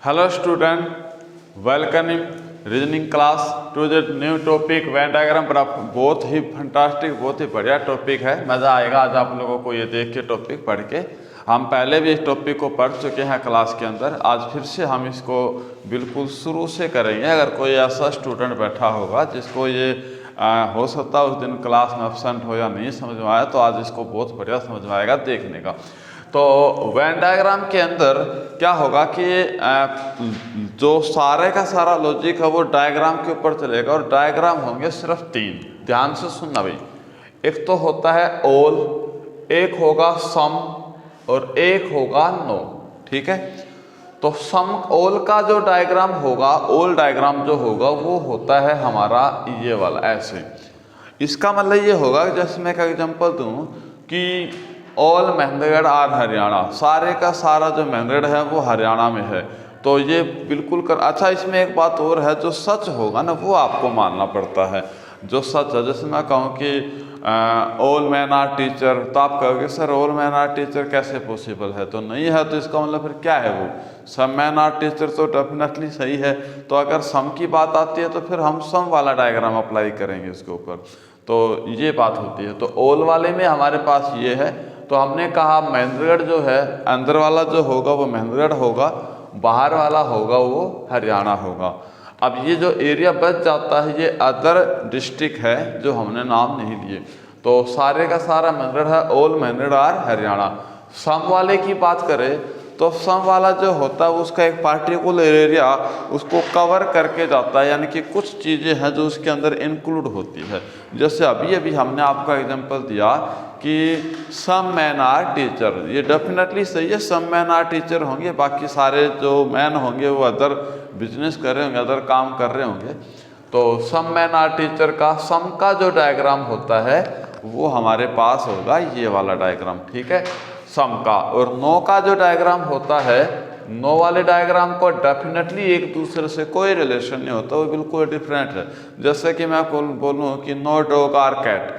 Hello student, welcome in reasoning class to the new topic Venn diagram. पर आप बहुत ही fantastic, बहुत ही बढ़िया टॉपिक है, मज़ा आएगा आज आप लोगों को ये देख के टॉपिक पढ़ के। हम पहले भी इस टॉपिक को पढ़ चुके हैं क्लास के अंदर, आज फिर से हम इसको बिल्कुल शुरू से करेंगे। अगर कोई ऐसा स्टूडेंट बैठा होगा जिसको ये हो सकता है उस दिन क्लास में एब्सेंट हो या नहीं समझ में आया, तो आज इसको बहुत बढ़िया समझ में आएगा देखने का। तो वेन डायग्राम के अंदर क्या होगा कि जो सारे का सारा लॉजिक है वो डायग्राम के ऊपर चलेगा, और डायग्राम होंगे सिर्फ तीन। ध्यान से सुनना भाई, एक तो होता है ओल, एक होगा सम और एक होगा नो। ठीक है, तो सम ओल का जो डायग्राम होगा, ओल डायग्राम जो होगा वो होता है हमारा ये वाला ऐसे। इसका मतलब ये होगा, जैसे मैं एक एग्जांपल दूं कि ऑल महेंद्रगढ़ आर हरियाणा, सारे का सारा जो महेंद्रगढ़ है वो हरियाणा में है, तो ये बिल्कुल कर। अच्छा, इसमें एक बात और है, जो सच होगा ना वो आपको मानना पड़ता है। जो सच है, जैसे मैं कहूँ कि ऑल मैन आर टीचर, तो आप कहोगे sir all man are teacher कैसे पॉसिबल है, तो नहीं है, तो इसका मतलब फिर क्या है वो सम मैन आर टीचर, तो डेफिनेटली सही है। तो अगर सम की बात आती है तो फिर हम सम वाला डायग्राम अप्लाई करेंगे इसके ऊपर, तो ये बात होती है। तो ऑल वाले में हमारे पास ये है, तो हमने कहा महेंद्रगढ़ जो है अंदर वाला जो होगा वो महेंद्रगढ़ होगा, बाहर वाला होगा वो हरियाणा होगा। अब ये जो एरिया बच जाता है ये अदर डिस्ट्रिक्ट है जो हमने नाम नहीं लिए, तो सारे का सारा महेंद्रगढ़ है, ऑल महेंद्रगढ़ आर हरियाणा। सम वाले की बात करें तो सम वाला जो होता है उसका एक पार्टिकुलर एरिया उसको कवर करके जाता है, यानी कि कुछ चीज़ें हैं जो उसके अंदर इंक्लूड होती है। जैसे अभी अभी हमने आपका एग्जांपल दिया कि सम मैन आर टीचर, ये डेफिनेटली सही है, सम मैन आर टीचर होंगे, बाकी सारे जो मैन होंगे वो अदर बिजनेस कर रहे होंगे, अदर काम कर रहे होंगे। तो सम मैन आर टीचर का सम का जो डायग्राम होता है वो हमारे पास होगा ये वाला डायग्राम। ठीक है, सम का। और नो का जो डायग्राम होता है, नो वाले डायग्राम को डेफिनेटली एक दूसरे से कोई रिलेशन नहीं होता, वो बिल्कुल डिफरेंट है। जैसे कि मैं बोलूँ कि no dog are cat,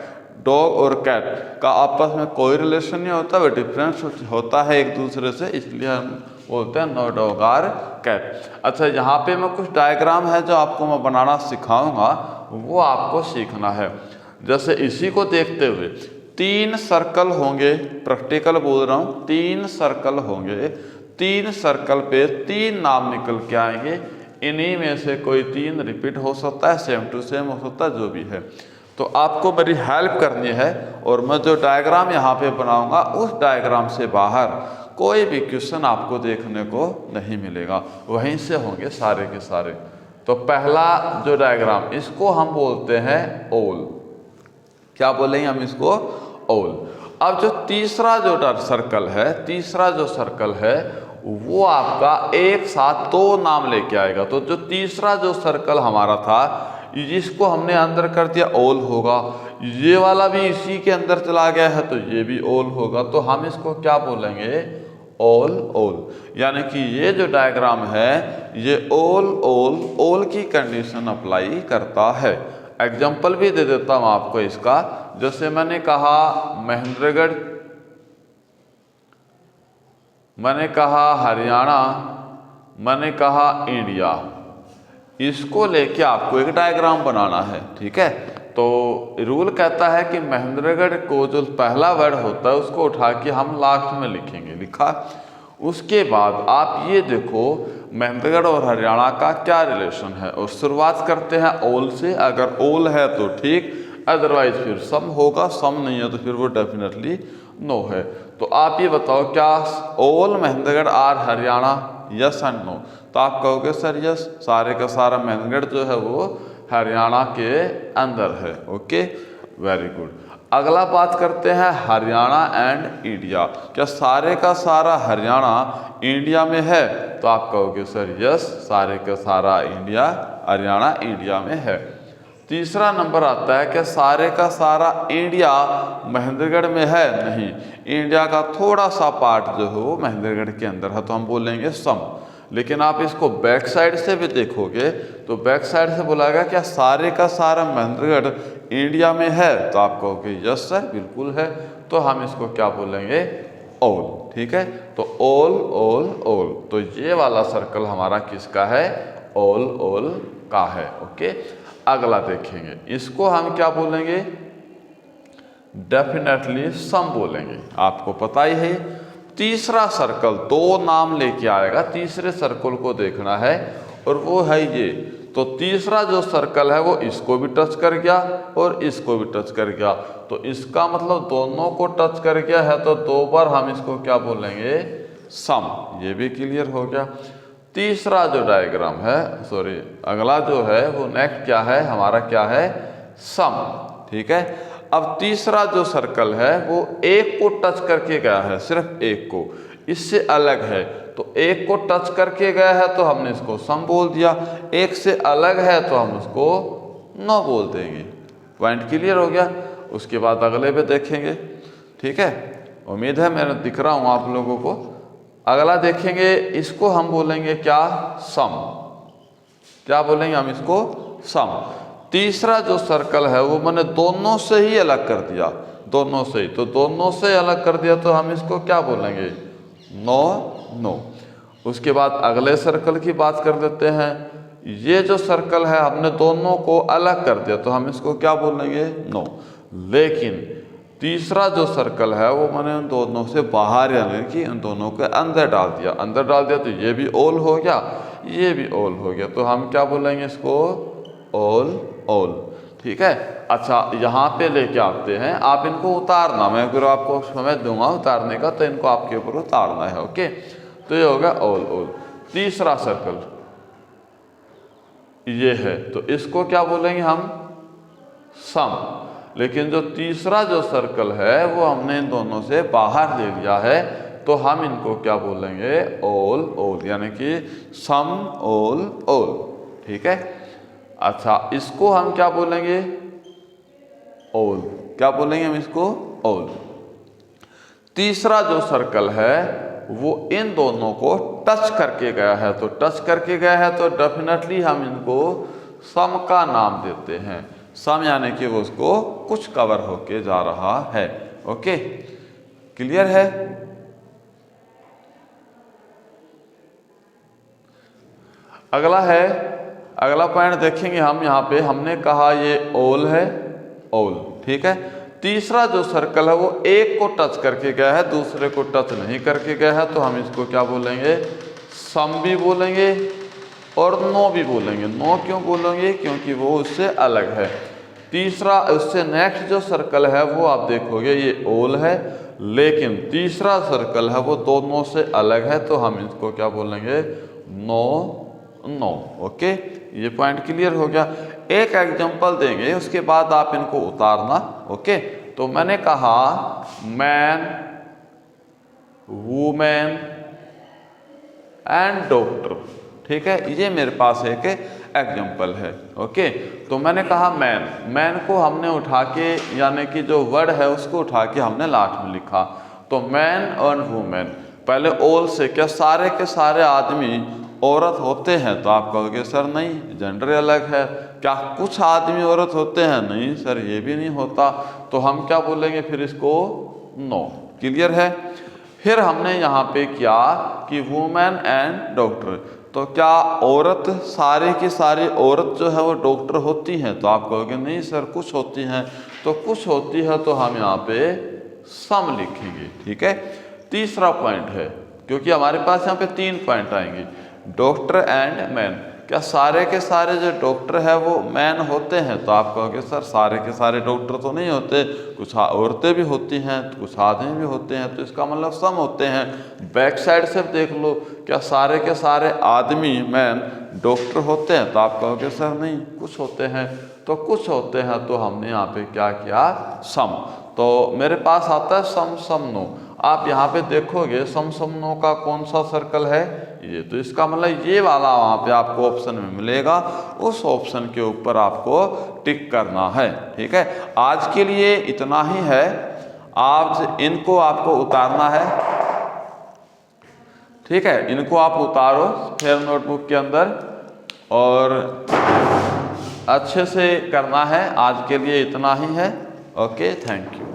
dog और कैट का आपस में कोई रिलेशन नहीं होता, वो डिफरेंस होता है एक दूसरे से, इसलिए हम बोलते हैं नो डॉग आर कैट। अच्छा, यहाँ पे मैं कुछ डायग्राम है जो आपको मैं बनाना सिखाऊंगा, वो आपको सीखना है। जैसे इसी को देखते हुए तीन सर्कल होंगे, प्रैक्टिकल बोल रहा हूँ, तीन सर्कल होंगे, तीन सर्कल पे तीन नाम निकल के आएंगे, इन्हीं में से कोई तीन रिपीट हो सकता है, सेम टू सेम हो सकता है, जो भी है। तो आपको मेरी हेल्प करनी है, और मैं जो डायग्राम यहाँ पे बनाऊंगा उस डायग्राम से बाहर कोई भी क्वेश्चन आपको देखने को नहीं मिलेगा, वहीं से होंगे सारे के सारे। तो पहला जो डायग्राम, इसको हम बोलते हैं ओल। क्या बोलेंगे हम इसको? ओल। अब जो तीसरा जो सर्कल है, तीसरा जो सर्कल है वो आपका एक साथ दो नाम लेके आएगा। तो जो तीसरा जो सर्कल हमारा था जिसको हमने अंदर कर दिया ओल होगा, ये वाला भी इसी के अंदर चला गया है तो ये भी ओल होगा, तो हम इसको क्या बोलेंगे? ओल ओल। यानी कि ये जो डायग्राम है ये ओल ओल ओल की कंडीशन अप्लाई करता है। एग्जाम्पल भी दे देता हूं आपको इसका। जैसे मैंने कहा महेंद्रगढ़, मैंने कहा हरियाणा, मैंने कहा इंडिया, इसको लेके आपको एक डायग्राम बनाना है। ठीक है, तो रूल कहता है कि महेंद्रगढ़ को जो पहला वर्ड होता है उसको उठा के हम लास्ट में लिखेंगे, लिखा। उसके बाद आप ये देखो महेंद्रगढ़ और हरियाणा का क्या रिलेशन है, और शुरुआत करते हैं ओल से। अगर ओल है तो ठीक, अदरवाइज फिर सम होगा, सम नहीं है तो फिर वो डेफिनेटली नो है। तो आप ये बताओ क्या all Mahendragarh are Haryana, yes and no? तो आप कहोगे सर यस, सारे का सारा महेंद्रगढ़ जो है वो हरियाणा के अंदर है। Okay, very good. अगला बात करते हैं हरियाणा एंड इंडिया, क्या सारे का सारा हरियाणा इंडिया में है? तो आप कहोगे सर यस, सारे का सारा इंडिया हरियाणा इंडिया में है। तीसरा नंबर आता है कि सारे का सारा इंडिया महेंद्रगढ़ में है? नहीं, इंडिया का थोड़ा सा पार्ट जो है वो महेंद्रगढ़ के अंदर है, तो हम बोलेंगे सम। लेकिन आप इसको बैक साइड से भी देखोगे तो बैक साइड से बोला क्या सारे का सारा महेंद्रगढ़ इंडिया में है? तो आप कहोगे यस सर बिल्कुल है, तो हम इसको क्या बोलेंगे? ऑल। ठीक है, तो ऑल ऑल ऑल, तो ये वाला सर्कल हमारा किसका है? ऑल ऑल का है। ओके, अगला देखेंगे, इसको हम क्या बोलेंगे? डेफिनेटली सम बोलेंगे। आपको पता ही है, तीसरा सर्कल दो नाम लेके आएगा, तीसरे सर्कल को देखना है और वो है ये। तो तीसरा जो सर्कल है वो इसको भी टच कर गया और इसको भी टच कर गया, तो इसका मतलब दोनों को टच कर गया है, तो दो बार हम इसको क्या बोलेंगे? सम। ये भी क्लियर हो गया। तीसरा जो डायग्राम है, सॉरी अगला जो है वो नेक्स्ट क्या है हमारा? क्या है? सम। ठीक है, अब तीसरा जो सर्कल है वो एक को टच करके गया है, सिर्फ एक को, इससे अलग है, तो एक को टच करके गया है तो हमने इसको सम बोल दिया, एक से अलग है तो हम उसको नो बोल देंगे। पॉइंट क्लियर हो गया। उसके बाद अगले पे देखेंगे। ठीक है, उम्मीद है मैं दिख रहा हूँ आप लोगों को। अगला देखेंगे, इसको हम बोलेंगे क्या? सम। क्या बोलेंगे हम इसको? सम। तीसरा जो सर्कल है वो मैंने दोनों से ही अलग कर दिया, दोनों से ही, तो दोनों से अलग कर दिया तो हम इसको क्या बोलेंगे? No no. उसके बाद अगले सर्कल की बात कर लेते हैं। ये जो सर्कल है हमने दोनों को अलग कर दिया तो हम इसको क्या बोलेंगे? नो। लेकिन तीसरा जो सर्कल है वो मैंने उन दोनों से बाहर, यानी कि उन दोनों के अंदर डाल दिया, अंदर डाल दिया तो ये भी ऑल हो गया, ये भी ऑल हो गया, तो हम क्या बोलेंगे इसको? All all. ठीक है, अच्छा यहाँ पे लेके आते हैं, आप इनको उतारना, मैं अगर आपको समय दूंगा उतारने का तो इनको आपके ऊपर उतारना है। ओके, तो ये होगा ऑल ऑल। तीसरा सर्कल ये है, तो इसको क्या बोलेंगे हम? सम। लेकिन जो तीसरा जो सर्कल है वो हमने इन दोनों से बाहर ले लिया है, तो हम इनको क्या बोलेंगे? ऑल ऑल, यानी कि सम ऑल ऑल। ठीक है, अच्छा इसको हम क्या बोलेंगे? ऑल। क्या बोलेंगे हम इसको? ऑल। तीसरा जो सर्कल है वो इन दोनों को टच करके गया है, तो टच करके गया है तो डेफिनेटली हम इनको सम का नाम देते हैं। सम यानी कि वो उसको कुछ कवर होके जा रहा है। ओके, क्लियर है? अगला है, अगला पॉइंट देखेंगे हम। यहाँ पे हमने कहा ये ऑल है, ऑल। ठीक है, तीसरा जो सर्कल है वो एक को टच करके गया है, दूसरे को टच नहीं करके गया है, तो हम इसको क्या बोलेंगे? सम भी बोलेंगे और नो भी बोलेंगे। नो क्यों बोलेंगे? क्योंकि वो उससे अलग है। तीसरा, उससे नेक्स्ट जो सर्कल है वो आप देखोगे ये ऑल है, लेकिन तीसरा सर्कल है वो दोनों से अलग है, तो हम इसको क्या बोलेंगे? No no. ओके, ये पॉइंट क्लियर हो गया। एक एग्जांपल देंगे, उसके बाद आप इनको उतारना। ओके, तो मैंने कहा मैन, वुमेन एंड डॉक्टर। ठीक है, ये मेरे पास एक एग्जांपल है। ओके, तो मैंने कहा मैन, मैन को हमने उठा के, यानी कि जो वर्ड है उसको उठा के हमने लास्ट में लिखा, तो मैन एंड वुमेन। पहले ऑल से, क्या सारे के सारे आदमी औरत होते हैं? तो आप कहोगे सर नहीं, जेंडर अलग है। क्या कुछ आदमी औरत होते हैं? नहीं सर, ये भी नहीं होता, तो हम क्या बोलेंगे फिर इसको? नो। क्लियर है? फिर हमने यहाँ पे क्या कि वुमेन एंड डॉक्टर, तो क्या औरत, सारे की सारी औरत जो है वो डॉक्टर होती हैं? तो आप कहोगे नहीं सर, कुछ होती हैं, तो कुछ होती है तो हम यहाँ पे सम लिखेंगे। ठीक है, तीसरा पॉइंट है, क्योंकि हमारे पास यहाँ पे 3 पॉइंट आएंगे, डॉक्टर एंड मैन। क्या सारे के सारे जो डॉक्टर है वो मैन होते हैं? तो आप कहोगे सर सारे के सारे डॉक्टर तो नहीं होते, कुछ औरतें भी होती हैं, कुछ आदमी भी होते हैं, तो इसका मतलब सम होते हैं। बैक साइड से देख लो, क्या सारे के सारे आदमी मैन डॉक्टर होते हैं? तो आप कहोगे सर नहीं, कुछ होते हैं, तो कुछ होते हैं, तो हमने यहाँ पे क्या किया? सम। तो मेरे पास आता है सम सम नो। आप यहाँ पे देखोगे सम सम नो का कौन सा सर्कल है? ये, तो इसका मतलब ये वाला वहाँ पे आपको ऑप्शन में मिलेगा, उस ऑप्शन के ऊपर आपको टिक करना है। ठीक है, आज के लिए इतना ही है। आज इनको आपको उतारना है। ठीक है, इनको आप उतारो फिर नोटबुक के अंदर और अच्छे से करना है। आज के लिए इतना ही है। Okay, thank you.